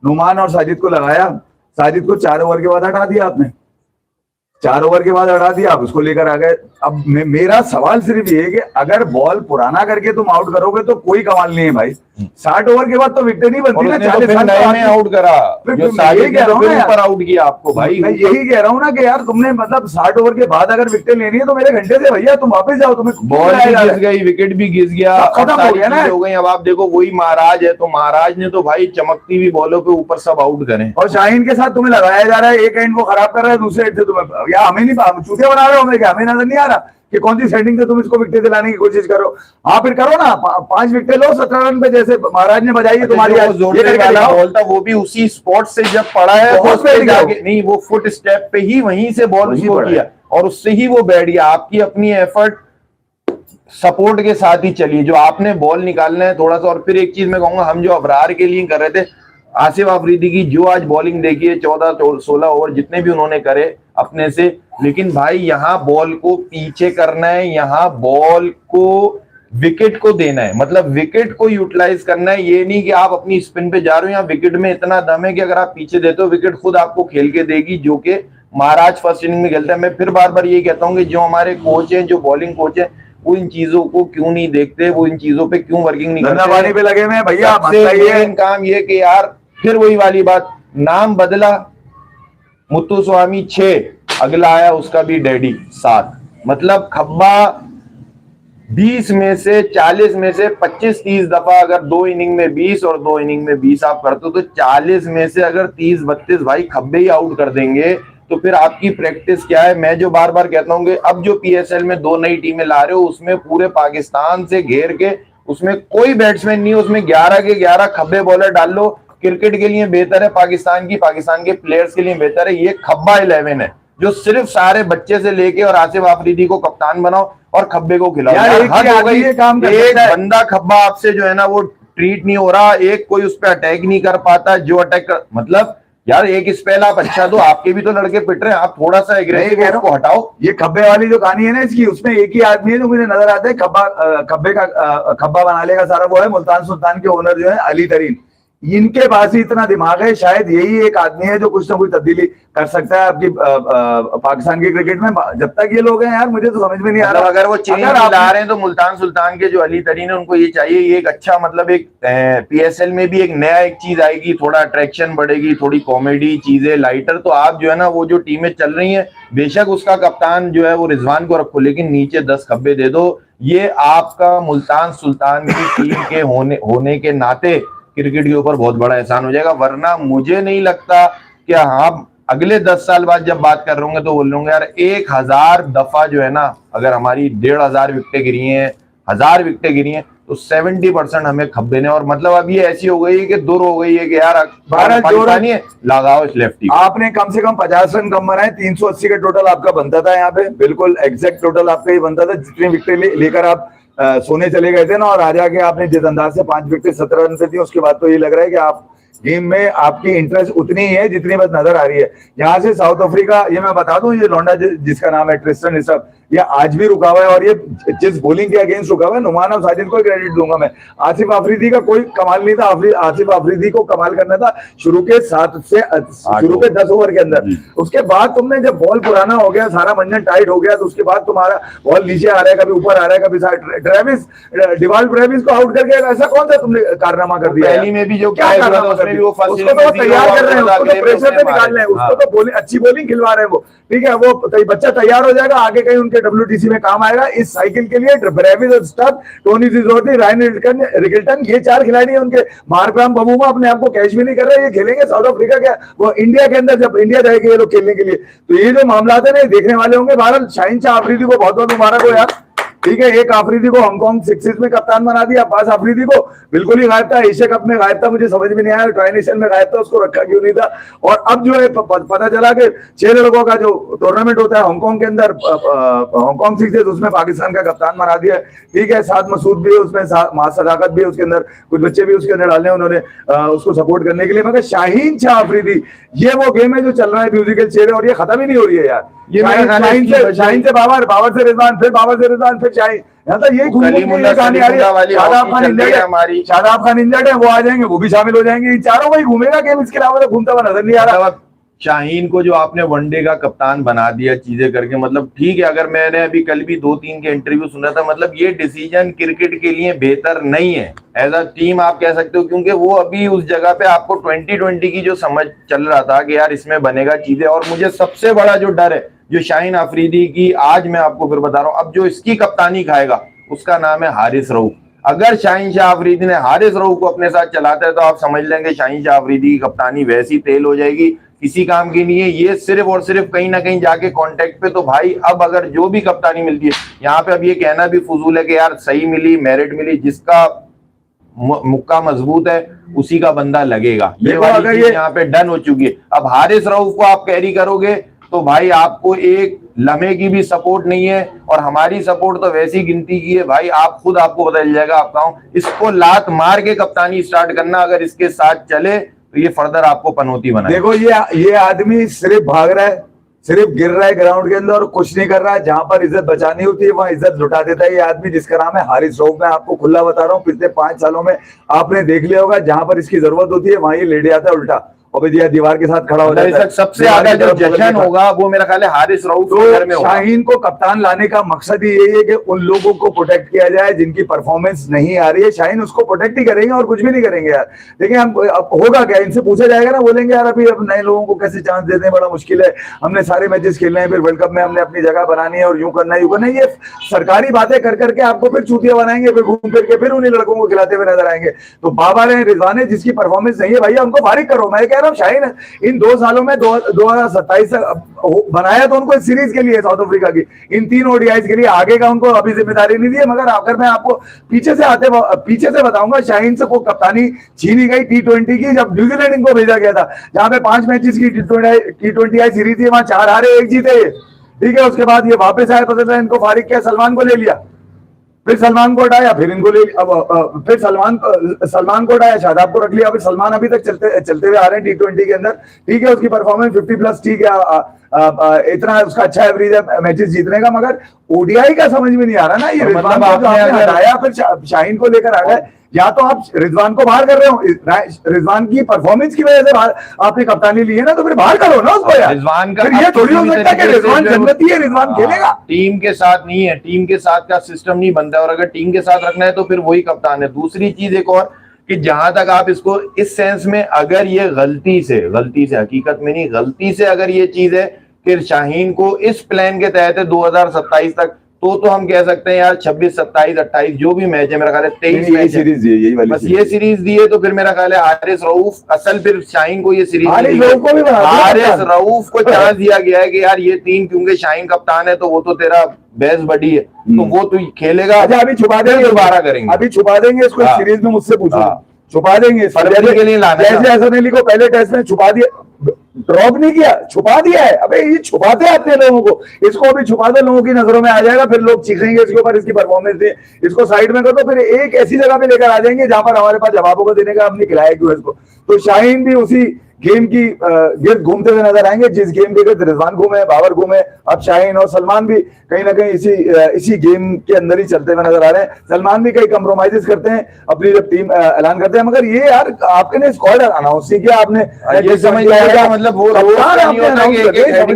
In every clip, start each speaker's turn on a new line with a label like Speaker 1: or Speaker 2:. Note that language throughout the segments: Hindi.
Speaker 1: नुमान और साजिद को लगाया, साजिद को 4 ओवर के बाद हटा दिया आपने, 4 ओवर के बाद हटा दिया, आप उसको लेकर आ गए। अब मेरा सवाल सिर्फ ये है कि अगर बॉल पुराना करके तुम आउट करोगे तो कोई कमाल नहीं है भाई। 60 ओवर के बाद तो विकेट नहीं बनती ना, 40
Speaker 2: में आउट करा, ऊपर आउट किया आपको भाई।
Speaker 1: मैं यही कह रहा हूँ ना कि यार तुमने मतलब 60 ओवर के बाद अगर विकेट लेनी है तो मेरे घंटे से भैया तुम वापस जाओ, तुम्हें
Speaker 2: बॉल भी घिस गई, विकेट भी घिस गया,
Speaker 1: खत्म हो गया ना,
Speaker 2: हो गई। अब आप देखो वही महाराज है, तो महाराज ने तो भाई चमकती हुई बॉलों पे ऊपर सब आउट करें,
Speaker 1: और शाहीन के साथ तुम्हें लगाया जा रहा है, एक एंड वो खराब कर रहा है, दूसरे एंड से तुम्हें, या हमें नहीं चूतिया बना रहे हो हमें, क्या हमें नजर नहीं आ रहा कि कौन सी सेटिंग से तुम इसको विकेट दिलाने की कोशिश करो? हाँ फिर करो ना, 5 विकेट लो 17 रन पे, जैसे महाराज ने बजाई है तुम्हारी।
Speaker 2: बॉल था वो भी उसी स्पॉट से जब पड़ा है तो जाके नहीं, वो फुट स्टेप पे ही वहीं से बॉल उसको किया और उससे ही वो बैठ गया। आपकी अपनी एफर्ट सपोर्ट के साथ ही चलिए, जो आपने बॉल निकालना है थोड़ा सा। और फिर एक चीज मैं कहूंगा, हम जो अबरार के लिए कर रहे थे, आसिफ अफरीदी की जो आज बॉलिंग देखिए, 14-16 ओवर जितने भी उन्होंने करे अपने से, लेकिन भाई यहाँ बॉल को पीछे करना है, यहाँ बॉल को विकेट को देना है, मतलब विकेट को यूटिलाइज करना है। ये नहीं कि आप अपनी स्पिन पे जा रहे हो, यहाँ विकेट में इतना दम है कि अगर आप पीछे देते हो विकेट खुद आपको खेल के देगी, जो कि महाराज फर्स्ट इनिंग में खेलता है। मैं फिर बार बार यही कहता हूँ कि जो हमारे कोच हैं, जो बॉलिंग कोच है, वो इन चीजों को क्यों नहीं देखते, वो इन चीजों पे क्यों वर्किंग नहीं करते
Speaker 1: पे लगे हुए भैया।
Speaker 2: मेन काम ये कि यार फिर वही वाली बात, नाम बदला, मुत्तुस्वामी 6, अगला आया उसका भी डैडी 7, मतलब खब्बा 20 में से 40 में से 25-30 दफा अगर 2 इनिंग में 20 और 2 इनिंग में 20 आप करते हो, तो 40 में से अगर 30-32 भाई खब्बे ही आउट कर देंगे तो फिर आपकी प्रैक्टिस क्या है? मैं जो बार बार कहता हूँ कि अब जो पीएसएल में 2 नई टीमें ला रहे हो, उसमें पूरे पाकिस्तान से घेर के, उसमें कोई बैट्समैन नहीं है, उसमें 11 के 11 खब्बे बॉलर डाल लो। क्रिकेट के लिए बेहतर है पाकिस्तान के प्लेयर्स के लिए बेहतर है ये खब्बा 11 है, जो सिर्फ सारे बच्चे से लेके और आसिफ अफरीदी को कप्तान बनाओ और खब्बे को खिलाओ। एक बंदा खब्बा आपसे जो है ना वो ट्रीट नहीं हो रहा, एक कोई उस पर अटैक नहीं कर पाता, जो अटैक कर, मतलब यार एक स्पेल आप अच्छा दो, आपके भी तो लड़के पिट रहे हैं, आप थोड़ा सा एग्रेसिव को हटाओ।
Speaker 1: ये खब्बे वाली जो कहानी है ना इसकी, उसमें एक ही आदमी है जो मुझे नजर आता है खब्बा बनाने का सारा वो है मुल्तान सुल्तान के ओनर जो है अली तरीन। इनके पास ही इतना दिमाग है, शायद यही एक आदमी है जो कुछ ना कुछ तब्दीली कर सकता है आपकी पाकिस्तान के क्रिकेट में। जब तक ये लोग हैं यार मुझे तो समझ में नहीं आ रहा।
Speaker 2: अगर वो चेंज ला रहे हैं तो मुल्तान सुल्तान के जो अली तरीन है उनको ये चाहिए, ये एक अच्छा, मतलब एक पीएसएल में भी एक नया एक चीज आएगी, थोड़ा अट्रैक्शन बढ़ेगी, थोड़ी कॉमेडी चीजें लाइटर। तो आप जो है ना वो जो टीमें चल रही है, बेशक उसका कप्तान जो है वो रिजवान को रखो, लेकिन नीचे 10 खब्बे दे दो। ये आपका मुल्तान सुल्तान की टीम के होने के नाते क्रिकेट के ऊपर बहुत बड़ा एहसान हो जाएगा। वरना मुझे नहीं लगता कि हाँ अगले 10 साल बाद जब बात कर रहे होंगे तो बोल रहे होंगे यार 1000 दफा जो है ना, अगर हमारी 1500 विकेटें गिरी हैं, 1000 विकेटें गिरी हैं, तो 70% हमें खब्बे ने। और मतलब अब ये ऐसी हो गई कि दूर हो गई है कि यार भारत पाकिस्तानी है, लगाओ इस लेफ्टी।
Speaker 1: आपने कम से कम 50 रन कम बनाए, 380 का टोटल आपका बनता था यहाँ पे, बिल्कुल एग्जैक्ट टोटल आपका ही बनता था। जितनी विकेट लेकर आप सोने चले गए थे ना, और आज आके आपने जिस अंदाज से 5 विकेट 17 रन पे दी, उसके बाद तो ये लग रहा है कि आप गेम में आपकी इंटरेस्ट उतनी ही है जितनी बस नजर आ रही है। यहाँ से साउथ अफ्रीका, ये मैं बता दूं, ये लौंडा जिसका नाम है ट्रिस्टन इसब, ये आज भी रुका हुआ है, और ये जिस बॉलिंग के अगेंस्ट रुका हुआ है, नुमान और साजिद को क्रेडिट दूंगा मैं। आसिफ अफरीदी का कोई कमाल नहीं था, आसिफ अफरीदी को कमाल करना था शुरू के 10 ओवर के अंदर। उसके बाद तुमने जब बॉल पुराना हो गया, सारा मंजन टाइट हो गया, तो उसके बाद तुम्हारा बॉल नीचे आ रहा है, कभी ऊपर आ रहा है, कभी डिवाल्ड ट्रेविस को आउट करके ऐसा कौन सा तुमने कारनामा कर दिया?
Speaker 2: पहली में भी जो
Speaker 1: क्या उसको तो तैयार कर रहे हैं, उसको तो प्रेशर पे निकाल रहे हैं, उसको तो बॉलिंग अच्छी बॉलिंग खिलवा रहे हैं वो, ठीक है, वो बच्चा तैयार हो जाएगा, आगे कहीं उनके WTC में काम आएगा। इस साइकिल के लिए ब्रेविस और स्टफ, टोनी सिजोटी, रायन रिकल्टन, ये 4 खिलाड़ी हैं उनके। मार्कराम बबूमा अपने आप को कैच भी नहीं कर रहे, ये खेलेंगे साउथ अफ्रीका के, वो इंडिया के अंदर, जब इंडिया जाएगी ये लोग खेलने के लिए। तो ये जो मामला है ना, देखने वाले होंगे। भारत शाहीन शाह अफरीदी को बहुत बहुत मुबारक हो यार, ठीक है। एक अफरीदी को हांगकांग सिक्सेस में कप्तान बना दिया, अब्बास अफरीदी को बिल्कुल ही गायब था, एशिया कप में गायब था, मुझे समझ में नहीं आया ट्राई नेशन में गायब था, उसको रखा क्यों नहीं था। और अब जो है पता चला कि 6 लड़कों का जो टूर्नामेंट होता है हांगकांग के अंदर, हांगकांग सिक्सेस, उसमें पाकिस्तान का कप्तान बना दिया, ठीक है। साथ मसूद भी है उसमें, सदाकत भी है उसके अंदर, कुछ बच्चे भी उसके अंदर डालने उन्होंने उसको सपोर्ट करने के लिए। मगर शाहीन शाह अफरीदी, ये वो गेम है जो चल रहा है म्यूजिकल चेयर, और ये खत्म ही नहीं हो रही है यार। शाहीन से बाबर, बाबर से रिजवान, फिर बाबर से रिजवान, फिर शाहीन, यहाँ तो यही
Speaker 2: कलीमुल्लाह
Speaker 1: कहानी आ रही है।
Speaker 2: वाली
Speaker 1: शादाब
Speaker 2: हॉकी चल रही है हमारी।
Speaker 1: शादाब खान इंजर्ड है, वो आ जाएंगे, वो भी शामिल हो जाएंगे, चारों वही घूमेगा गेम, इसके अलावा तो घूमता हुआ नजर नहीं आ रहा।
Speaker 2: शाहीन को जो आपने वनडे का कप्तान बना दिया चीजें करके, मतलब ठीक है, अगर मैंने अभी कल भी 2-3 के इंटरव्यू सुना था, मतलब ये डिसीजन क्रिकेट के लिए बेहतर नहीं है एज अ टीम आप कह सकते हो, क्योंकि वो अभी उस जगह पे आपको 2020 की जो समझ चल रहा था कि यार इसमें बनेगा चीजें। और मुझे सबसे बड़ा जो डर है जो शाहीन अफरीदी की, आज मैं आपको फिर बता रहा हूँ, अब जो इसकी कप्तानी खाएगा उसका नाम है हारिस रऊफ। अगर शाहीन शाह अफरीदी ने हारिस रऊफ को अपने साथ चलाता है तो आप समझ लेंगे शाहीन शाह अफरीदी की कप्तानी वैसी तेल हो जाएगी, किसी काम की नहीं है ये, सिर्फ और सिर्फ कहीं ना कहीं जाके कांटेक्ट पे। तो भाई अब अगर जो भी कप्तानी मिलती है यहाँ पे, अब ये कहना भी फजूल है कि यार सही मिली, मेरिट मिली, जिसका मुक्का मजबूत है उसी का बंदा लगेगा, ये वाली चीज यहाँ पे डन हो चुकी है। अब हारिस रऊफ को आप कैरी करोगे तो भाई आपको एक लम्हे की भी सपोर्ट नहीं है, और हमारी सपोर्ट तो वैसी गिनती की है भाई, आप खुद आपको पता चल जाएगा। आप कहूं इसको लात मार के कप्तानी स्टार्ट करना, अगर इसके साथ चले तो ये फर्दर आपको पनौती बना।
Speaker 1: देखो ये आदमी सिर्फ भाग रहा है, सिर्फ गिर रहा है ग्राउंड के अंदर और कुछ नहीं कर रहा है। जहां पर इज्जत बचानी होती है वहां इज्जत लुटा देता है ये आदमी, जिसका नाम है हारिस रऊफ। मैं आपको खुला बता रहा हूँ, पिछले 5 सालों में आपने देख लिया होगा, जहां पर इसकी जरूरत होती है वहां ये लेट जाता है उल्टा, और दीवार के साथ खड़ा हो जाता है।
Speaker 2: सबसे ज्यादा जो जश्न होगा वो मेरा ख्याल है हारिस रऊफ के घर में होगा।
Speaker 1: शाहीन को कप्तान लाने का मकसद ही यही है कि उन लोगों को प्रोटेक्ट किया जाए जिनकी परफॉर्मेंस नहीं आ रही है। शाहीन उसको प्रोटेक्ट ही करेंगे और कुछ भी नहीं करेंगे यार। देखिए हम अब होगा क्या, इनसे पूछा जाएगा ना, बोलेंगे यार अभी अब नए लोगों को कैसे चांस देते हैं, बड़ा मुश्किल है, हमने सारे मैचेस खेलने हैं, फिर वर्ल्ड कप में हमने अपनी जगह बनानी है और यूं करना है यूं करना है। ये सरकारी बातें कर करके आपको फिर चूतिया बनाएंगे, फिर घूम फिर के फिर उन्हीं लड़कों को खिलाते हुए नजर आएंगे। तो बाबर है, रिजवान है, जिसकी परफॉर्मेंस नहीं है भैया उनको फारिग करो। मैं कह रहा हूँ शाहीन इन 2 सालों में 2027 बनाया तो उनको सीरीज के लिए साउथ अफ्रीका की, इन 3 ओडीआईज के लिए, आगे का उनको अभी जिम्मेदारी नहीं दी है। मगर अगर मैं आपको पीछे से बताऊंगा, शाहीन से को कप्तानी छीनी गई T20 की, जब न्यूजीलैंड इनको भेजा गया था, जहां पे 5 मैचेस की T20 सीरीज थी, वहां 4 हारे 1 जीते, ठीक है। उसके बाद ये वापस आए, पता इनको फारिग किया, सलमान को ले लिया, फिर सलमान को हटाया, फिर इनको ले फिर सलमान को हटाया, शादाब को रख लिया। फिर सलमान अभी तक चलते हुए आ रहे हैं T20 के अंदर, ठीक है। उसकी परफॉर्मेंस 50+, ठीक है, इतना उसका अच्छा एवरेज है मैचेस जीतने का, मगर ओडीआई का समझ में नहीं आ रहा ना। ये रिजवान आपने हटाया, फिर शाहीन को लेकर आ गए, या तो आप रिजवान को बाहर कर रहे हो, रिजवान की परफॉर्मेंस की वजह से आपने कप्तानी ली है ना, तो फिर बाहर करो ना उसको यार।
Speaker 2: रिजवान का
Speaker 1: ये थोड़ी हो सकता है कि रिजवान जन्नती है, रिजवान खेलेगा,
Speaker 2: टीम के साथ नहीं है, टीम के साथ का सिस्टम नहीं बनता, और अगर टीम के साथ रखना है तो फिर वही कप्तान है। दूसरी चीज एक और कि जहां तक आप इसको इस सेंस में, अगर ये गलती से हकीकत में नहीं, गलती से अगर ये चीज है कि शाहीन को इस प्लान के तहत है 2027 तक, तो हम कह सकते हैं यार 26, 27, 28 जो भी मैच है, मेरा ख्याल है 23 मैच
Speaker 1: सीरीज यही वाली,
Speaker 2: बस ये सीरीज दी है। तो फिर मेरा ख्याल है हारिस रऊफ असल, फिर शाहीन को ये सीरीज
Speaker 1: हारिस
Speaker 2: रऊफ को चांस दिया गया है कि यार ये 3, क्योंकि शाहीन कप्तान है तो वो तो तेरा बेस्ट बडी है, तो वो तो खेलेगा।
Speaker 1: अभी छुपा देंगे,
Speaker 2: दोबारा करेंगे,
Speaker 1: अभी छुपा देंगे इसको सीरीज में, मुझसे पूछो, छुपा देंगे
Speaker 2: फरवरी के लिए लाना।
Speaker 1: जैसे हसन अली को पहले टेस्ट में छुपा दिया, ड्रॉप नहीं किया, छुपा दिया है। अबे ये छुपाते आते हैं लोगों को, इसको अभी छुपा दो, लोगों की नजरों में आ जाएगा, फिर लोग चीखेंगे इसके ऊपर, इसकी परफॉर्मेंस दे, इसको साइड में कर दो, फिर एक ऐसी जगह पे लेकर आ जाएंगे जहां पर हमारे पास जवाबों को देने का हमने खिलाया क्यों इसको। तो शाहीन भी उसी गेम की गिर्द घूमते हुए नजर आएंगे, जिस गेम के गिर्द रिजवान घूमे, बाबर घूमे, अब शाहीन और सलमान भी कहीं ना कहीं इसी गेम के अंदर ही चलते हुए नजर आ रहे हैं। सलमान भी कई कंप्रोमाइजेस करते हैं अपनी जब टीम ऐलान करते हैं, मगर ये यार आपने स्क्वाड अनाउंस नहीं किया, आपने
Speaker 2: ये समझ लिया, मतलब वो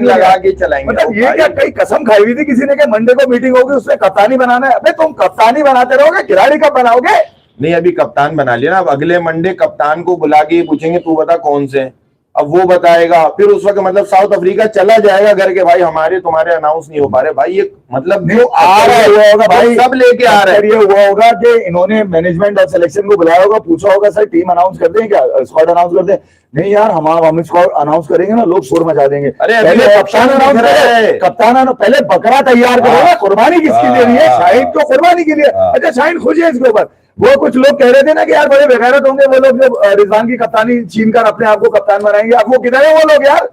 Speaker 2: लगा के चलाएंगे,
Speaker 1: मतलब ये क्या कई कसम खाई हुई थी किसी ने कि मंडे को मीटिंग होगी उसमें कप्तानी बनाना है। अबे तुम कप्तानी बनाते रहोगे, खिलाड़ी कब बनाओगे?
Speaker 2: नहीं, अभी कप्तान बना लिया ना, अब अगले मंडे कप्तान को बुला के पूछेंगे तू बता कौन से, अब वो बताएगा, फिर उस वक्त मतलब साउथ अफ्रीका चला जाएगा घर के, भाई हमारे तुम्हारे अनाउंस नहीं हो पा रहे भाई, ये मतलब जो आ रहा है हुआ होगा भाई, सब लेके आ रहे हैं।
Speaker 1: ये हुआ होगा कि इन्होंने मैनेजमेंट और सिलेक्शन को बुलाया होगा, पूछा होगा सर टीम अनाउंस कर दें क्या, स्क्वाड अनाउंस कर दें? नहीं यार, हम स्क्वाड अनाउंस करेंगे ना, लोग शोर मचा देंगे। पहले कप्तान अनाउंस करे, कप्तान पहले बकरा तैयार करो ना, कुर्बानी किसके लिए नहीं है? शाहीन को कुर्बानी के लिए। अच्छा शाहीन खुश है इसके ऊपर? वो कुछ लोग कह रहे थे ना कि यार बड़े बेगैरत होंगे वो लोग जो रिजवान की कप्तानी छीन कर अपने आप को कप्तान बनाएंगे, अब वो किधर है वो लोग यार?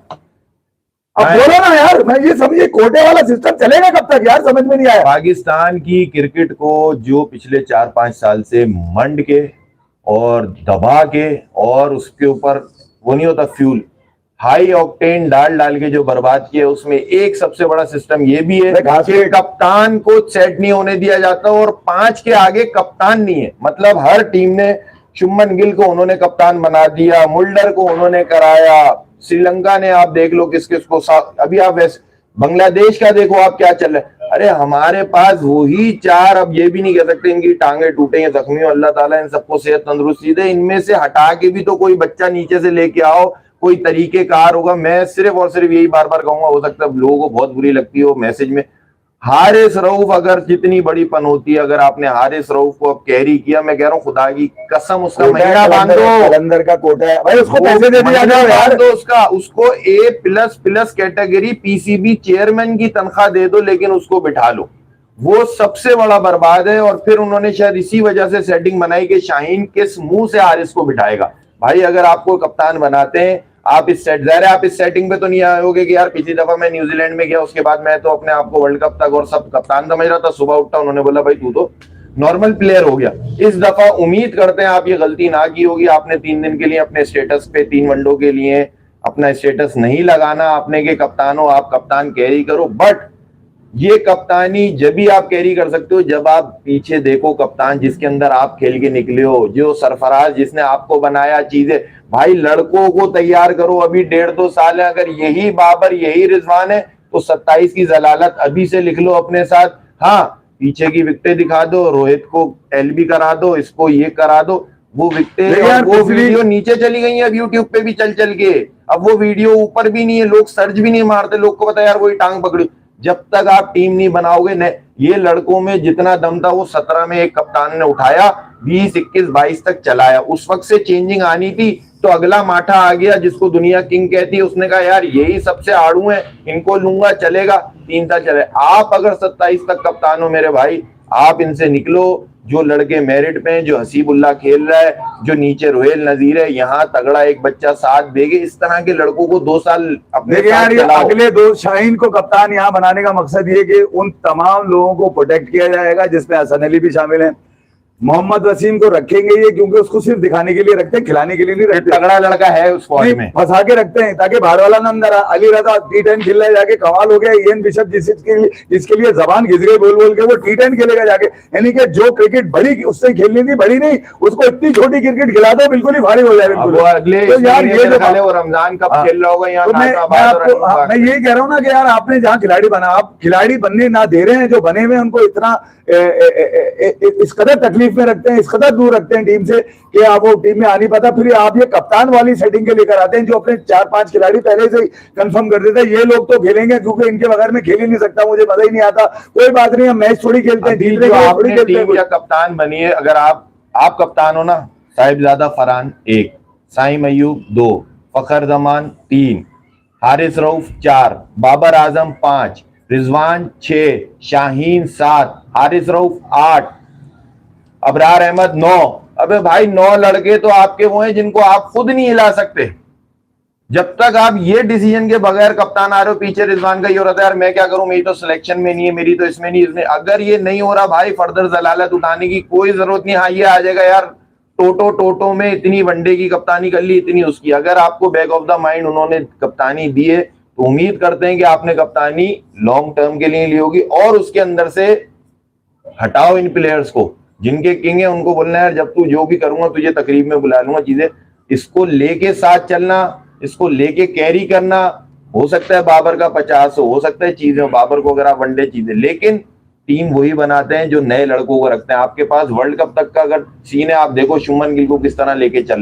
Speaker 1: अब बोलो ना यार, मैं ये समझिए कोटे वाला सिस्टम चलेगा कब तक यार, समझ में नहीं आया।
Speaker 2: पाकिस्तान की क्रिकेट को जो पिछले 4-5 साल से मंड के और दबा के और उसके ऊपर वो नहीं होता फ्यूल, हाई ऑक्टेन डाल डाल के जो बर्बाद किया, उसमें एक सबसे बड़ा सिस्टम ये भी है कि कप्तान को सेट नहीं होने दिया जाता, और 5 के आगे कप्तान नहीं है। मतलब हर टीम ने शुभमन गिल को उन्होंने कप्तान बना दिया, मुल्डर को उन्होंने कराया, श्रीलंका ने आप देख लो किस किस को, अभी आप वैसे बांग्लादेश का देखो आप क्या चल रहा है। अरे हमारे पास वही 4, अब ये भी नहीं कह सकते इनकी टांगे टूटे हैं, जख्मी हो, अल्लाह ताला इन सबको सेहत तंदुरुस्ती दे, इनमें से हटा के भी तो कोई बच्चा नीचे से लेके आओ, कोई तरीकेकार होगा। मैं सिर्फ और सिर्फ यही बार बार कहूंगा, हो सकता है लोगों को बहुत बुरी लगती हो मैसेज में, हारिस रऊफ अगर जितनी बड़ी पन होती है, अगर आपने हारिस रऊफ को अब कैरी किया, मैं कह रहा हूँ खुदा की कसम उसका महीना बांधो,
Speaker 1: कलंदर का कोटा है भाई, उसको पैसे दे दिया जाओ यार,
Speaker 2: उसका उसको A++ कैटेगरी पीसीबी चेयरमैन की तनख्वाह दे दो, लेकिन उसको बिठा लो, वो सबसे बड़ा बर्बाद है। और फिर उन्होंने शायद इसी वजह से सेटिंग बनाई कि शाहीन किस मुंह से हारिस को बिठाएगा। भाई अगर आपको कप्तान बनाते हैं, आप इस सेटिंग पे तो नहीं आयोगे कि यार पिछली दफा मैं न्यूजीलैंड में गया, उसके बाद मैं तो अपने आप को वर्ल्ड कप तक और सब कप्तान समझ रहा था, सुबह उठा उन्होंने बोला भाई तू तो नॉर्मल प्लेयर हो गया। इस दफा उम्मीद करते हैं आप ये गलती ना की होगी, आपने 3 दिन के लिए अपने स्टेटस पे 3 वनडों के लिए अपना स्टेटस नहीं लगाना, आपने के कप्तान हो, आप कप्तान कैरी करो। बट ये कप्तानी जब भी आप कैरी कर सकते हो जब आप पीछे देखो कप्तान जिसके अंदर आप खेल के निकले हो, जो सरफराज जिसने आपको बनाया चीजें। भाई लड़कों को तैयार करो, अभी 1.5-2 साल है, अगर यही बाबर यही रिजवान है तो 27 की जलालत अभी से लिख लो अपने साथ। हाँ, पीछे की विकेटें दिखा दो, रोहित को एलबी करा दो, इसको ये करा दो, वो विकेटें वो वीडियो नीचे चली गई है अब यूट्यूब पे भी चल चल के, अब वो वीडियो ऊपर भी नहीं है, लोग सर्च भी नहीं मारते, लोग को पता यार वही टांग पकड़ी। जब तक आप टीम नहीं बनाओगे, ये लड़कों में जितना दम था वो 17 में एक कप्तान ने उठाया, 20, 21, 22 तक चलाया, उस वक्त से चेंजिंग आनी थी। तो अगला माठा आ गया जिसको दुनिया किंग कहती है, उसने कहा यार यही सबसे आड़ू है, इनको लूंगा, चलेगा, 3 साल चले। आप अगर 27 तक कप्तान हो मेरे भाई, आप इनसे निकलो। जो लड़के मेरिट पे हैं, जो हसीबुल्ला खेल रहा है, जो नीचे रोहेल नजीर है, यहाँ तगड़ा एक बच्चा साथ देगे, इस तरह के लड़कों को 2 साल अपने
Speaker 1: यार अगले 2 शाहीन को कप्तान यहाँ बनाने का मकसद ये कि उन तमाम लोगों को प्रोटेक्ट किया जाएगा जिसमें हसन अली भी शामिल है। मोहम्मद वसीम को रखेंगे ये क्योंकि उसको सिर्फ दिखाने के लिए रखते हैं, खिलाने के लिए नहीं रखते।
Speaker 2: तगड़ा लड़का है उस फौज में,
Speaker 1: फंसा के रखते हैं ताकि बाहर वाला ना अंदर। अली रजा T10 खेल रहा है जाके, कमाल हो गया। इयन बिशप जिसके लिए जबान घिस गई बोल बोल के, वो T10 खेलेगा जाके। यानी कि जो क्रिकेट बड़ी उससे खेलनी थी, बड़ी नहीं, उसको इतनी छोटी क्रिकेट खिला दो बिल्कुल ही भारी हो जाए।
Speaker 2: तो यार ये जो रमजान कब खेल रहा होगा यहाँ,
Speaker 1: मैं यही कह रहा हूँ ना कि यार आपने जहाँ खिलाड़ी बना, आप खिलाड़ी बनने ना दे रहे हैं, जो बने हुए उनको इतना इस कदर तकलीफ में रखते हैं, इस कदर दूर रखते हैं टीम से कि आप वो टीम में आ नहीं पाता। फिर आप ये कप्तान वाली सेटिंग के लेकर आते हैं जो अपने 4-5 खिलाड़ी पहले से ही कंफर्म कर देते हैं, ये लोग तो खेलेंगे क्योंकि इनके बगैर में खेल ही नहीं सकता, मुझे मजा ही नहीं आता। कोई बात नहीं, हम मैच थोड़ी खेलते हैं,
Speaker 2: टीम या कप्तान बनिए। अगर आप कप्तान हो ना, साहिबजादा फरहान 1, साइम अयूब 2, फखर जमान 3, हारिस रऊफ 4, बाबर आजम 5, रिजवान 6, शाहीन 7, हारिस रऊफ 8, अबरार अहमद 9। अबे भाई 9 लड़के तो आपके वो हैं जिनको आप खुद नहीं हिला सकते। जब तक आप ये डिसीजन के बगैर कप्तान आ रहे हो, पीछे रिजवान का ये हो रहा था यार मैं क्या करूं, मेरी तो सिलेक्शन में नहीं है, मेरी तो इसमें नहीं, इसमें। अगर ये नहीं हो रहा भाई, फर्दर जलालत उठाने की कोई जरूरत नहीं। हाँ, ये आ जाएगा यार टोटो में इतनी वनडे की कप्तानी कर ली, इतनी उसकी। अगर आपको बैक ऑफ द माइंड उन्होंने कप्तानी दी है तो उम्मीद करते हैं कि आपने कप्तानी लॉन्ग टर्म के लिए ली होगी। और उसके अंदर से हटाओ इन प्लेयर्स को, जिनके किंग है उनको बोलना है जब तू जो भी करूंगा तुझे तकरीब में बुला लूंगा। चीजें इसको लेके साथ चलना, इसको लेके कैरी करना। हो सकता है बाबर का 50 हो सकता है चीजें बाबर को अगर आप वनडे चीजें, लेकिन टीम वही बनाते हैं जो नए लड़कों को रखते हैं। आपके पास वर्ल्ड कप तक का अगर सीन है, आप देखो शुभमन गिल को किस तरह लेके चल रहे हैं।